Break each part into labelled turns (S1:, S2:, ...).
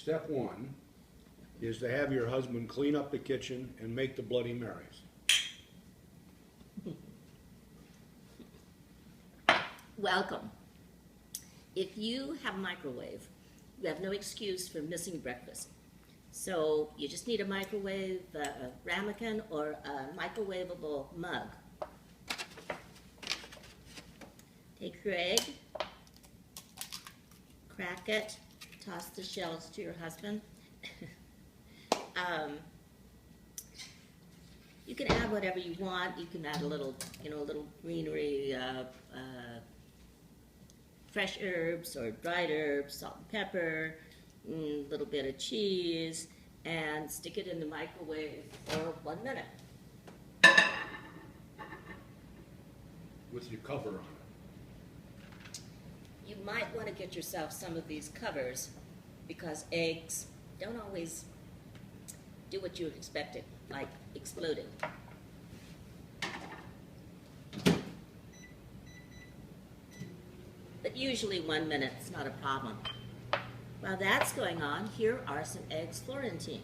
S1: Step one is to have your husband clean up the kitchen and make the Bloody Marys.
S2: Welcome. If you have a microwave, you have no excuse for missing breakfast. So you just need a microwave, a Ramekin, or a microwavable mug. Take your egg, crack it, toss the shells to your husband. You can add whatever you want. You can add a little, a little greenery, fresh herbs or dried herbs, salt and pepper, a little bit of cheese, and stick it in the microwave for 1 minute.
S1: With your cover on it.
S2: You might want to get yourself some of these covers because eggs don't always do what you expected, like exploding. But usually 1 minute's not a problem. While that's going on, here are some eggs Florentine.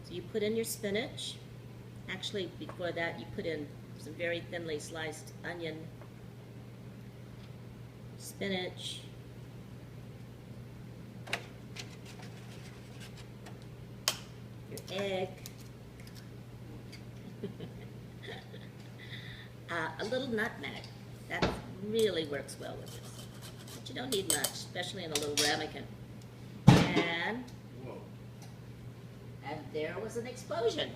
S2: So you put in your spinach. Actually, before that, you put in some very thinly sliced onion, spinach, your egg, a little nutmeg. That really works well with this. But you don't need much, especially in a little ramekin. And,
S1: Whoa.
S2: and there was an explosion.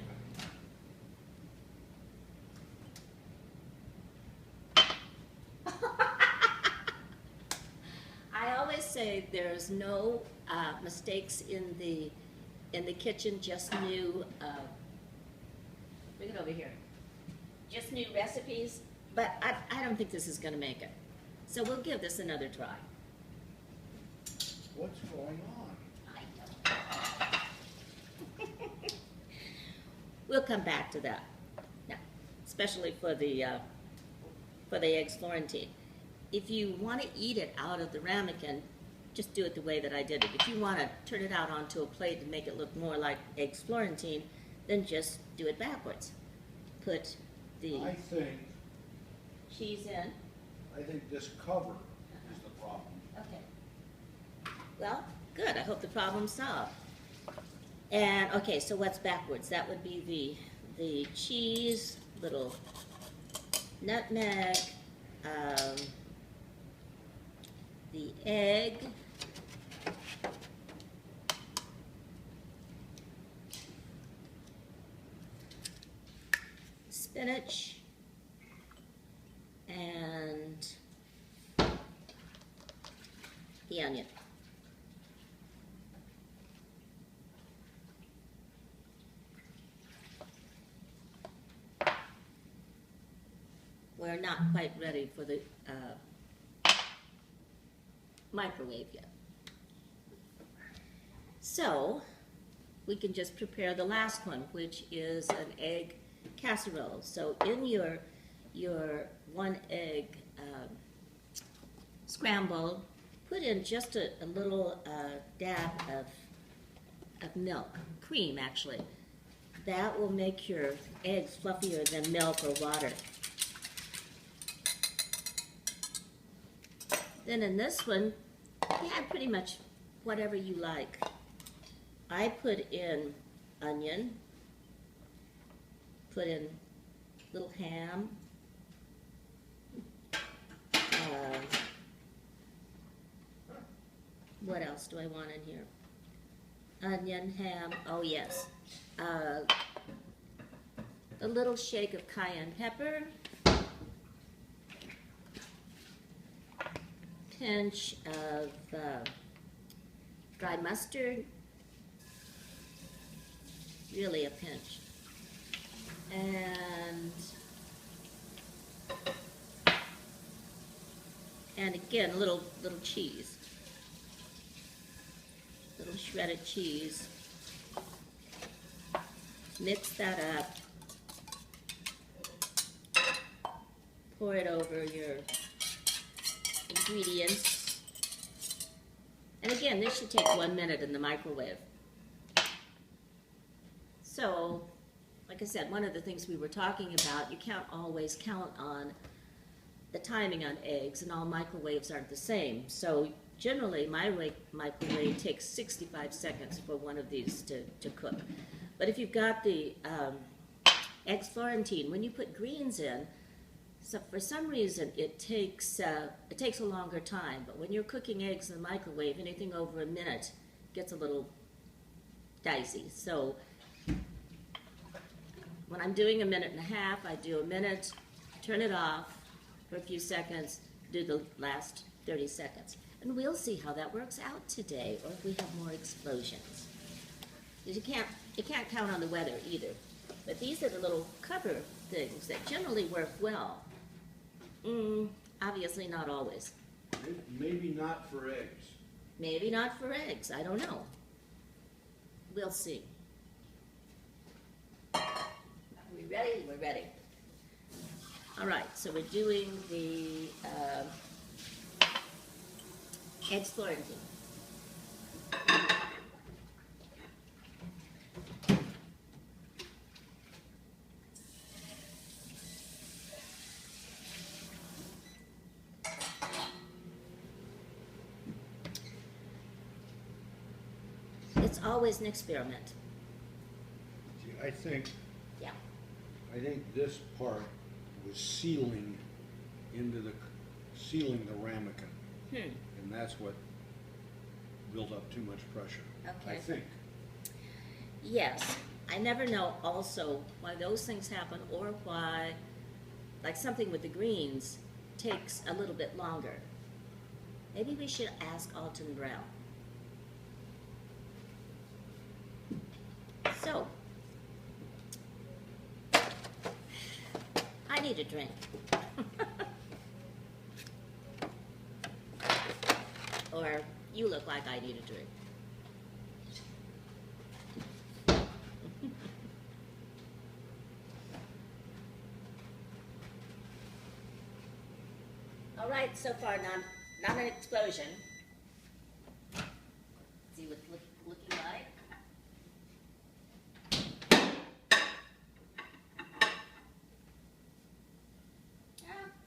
S2: I always say there's no mistakes in the kitchen, just new, bring it over here, just new recipes, but I don't think this is going to make it. So we'll give this another try.
S1: What's going on?
S2: I don't know. We'll come back to that. Now, especially for the eggs Florentine. If you want to eat it out of the ramekin, just do it the way that I did it. If you want to turn it out onto a plate and make it look more like eggs Florentine, then just do it backwards. Put the
S1: I think this cover is the problem.
S2: Okay. Well, good. I hope the problem's solved. And okay, so what's backwards? That would be the cheese, little nutmeg, the egg, spinach, and the onion. We're not quite ready for the microwave yet. So we can just prepare the last one, which is an egg casserole. So in your 1 egg scramble, put in just a little dab of milk, cream actually. That will make your eggs fluffier than milk or water. Then in this one, you add pretty much whatever you like. I put in onion, put in little ham, what else do I want in here? Onion, ham, oh yes. A little shake of cayenne pepper, pinch of dry mustard, really a pinch, and again a little cheese, little shredded cheese. Mix that up, pour it over your ingredients, And again, this should take 1 minute in the microwave. So, like I said, one of the things we were talking about, you can't always count on the timing on eggs, and all microwaves aren't the same. So generally, my microwave takes 65 seconds for one of these to cook. But if you've got the eggs Florentine, when you put greens in, so for some reason it takes a longer time. But when you're cooking eggs in the microwave, anything over a minute gets a little dicey. So when I'm doing 1.5 minutes, I do 1 minute, turn it off for a few seconds, do the last 30 seconds. And we'll see how that works out today, or if we have more explosions. Because you can't count on the weather either. But these are the little cover things that generally work well. Obviously not always.
S1: Maybe not for eggs.
S2: Maybe not for eggs, I don't know. We'll see. Are we ready? We're ready. All right, so we're doing the eggs Florentine. It's always an experiment.
S1: See, I think
S2: Yeah.
S1: this part was sealing the ramekin, and that's what built up too much pressure.
S2: Okay.
S1: I think.
S2: Yes. I never know also why those things happen, or why, like something with the greens, takes a little bit longer. Maybe we should ask Alton Brown. So, I need a drink. Or you look like I need a drink. All right, so far not an explosion. See what it's looking like.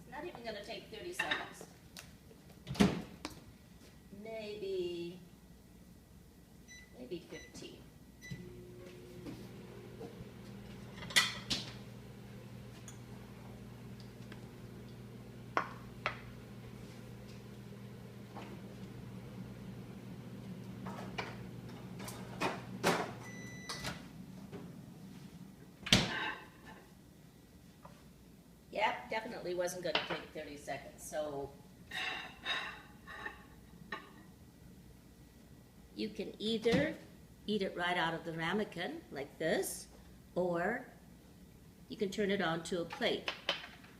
S2: It's not even going to take 30 seconds. Maybe 15. Yep, definitely wasn't going to take 30 seconds. So you can either eat it right out of the ramekin, like this, or you can turn it onto a plate.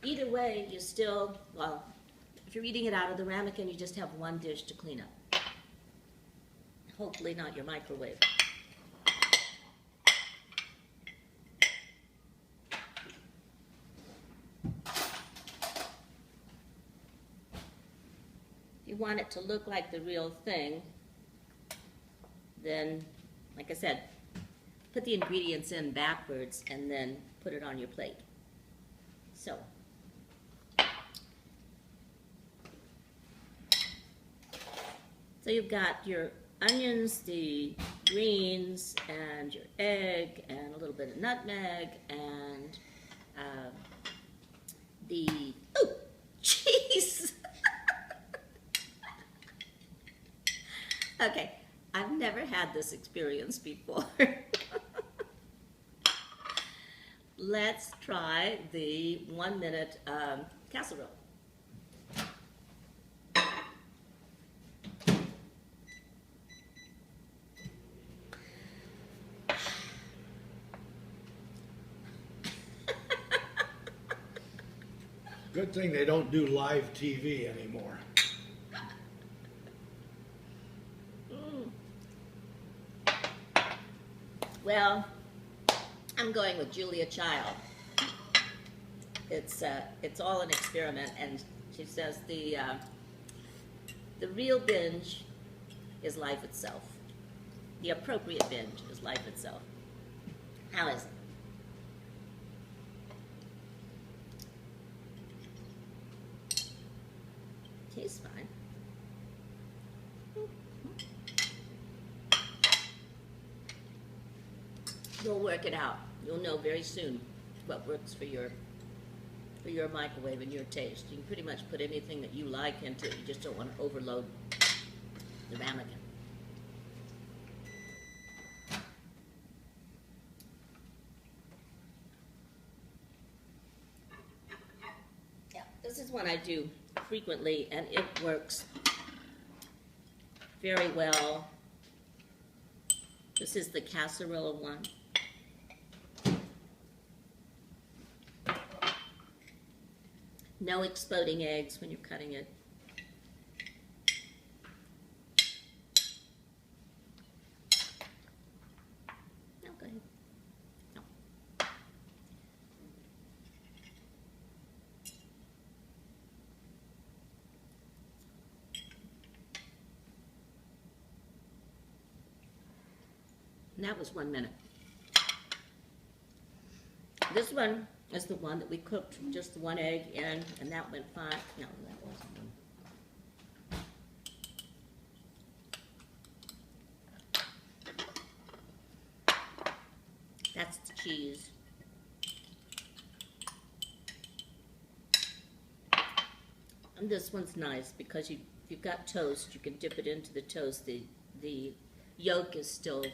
S2: Either way, you still, well, if you're eating it out of the ramekin, you just have one dish to clean up. Hopefully not your microwave. If you want it to look like the real thing, then, like I said, put the ingredients in backwards and then put it on your plate. So, you've got your onions, the greens, and your egg, and a little bit of nutmeg, and the, oh, cheese! Okay. I've never had this experience before. Let's try the 1 minute casserole.
S1: Good thing they don't do live TV anymore.
S2: Well, I'm going with Julia Child. It's all an experiment, and she says the real binge is life itself. The appropriate binge is life itself. How is it? Tastes fine. You'll work it out. You'll know very soon what works for your microwave and your taste. You can pretty much put anything that you like into it. You just don't want to overload the ramekin. Yeah, this is one I do frequently, and it works very well. This is the casserole one. No exploding eggs when you're cutting it. No, go ahead. No. And that was 1 minute. This one is the one that we cooked just the one egg in, and that went fine. No, that wasn't one. That's the cheese. And this one's nice because if you've got toast, you can dip it into the toast. The yolk is still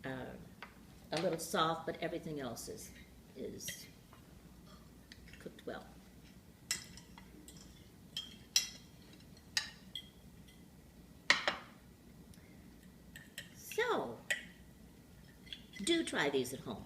S2: a little soft, but everything else is cooked well. So, do try these at home.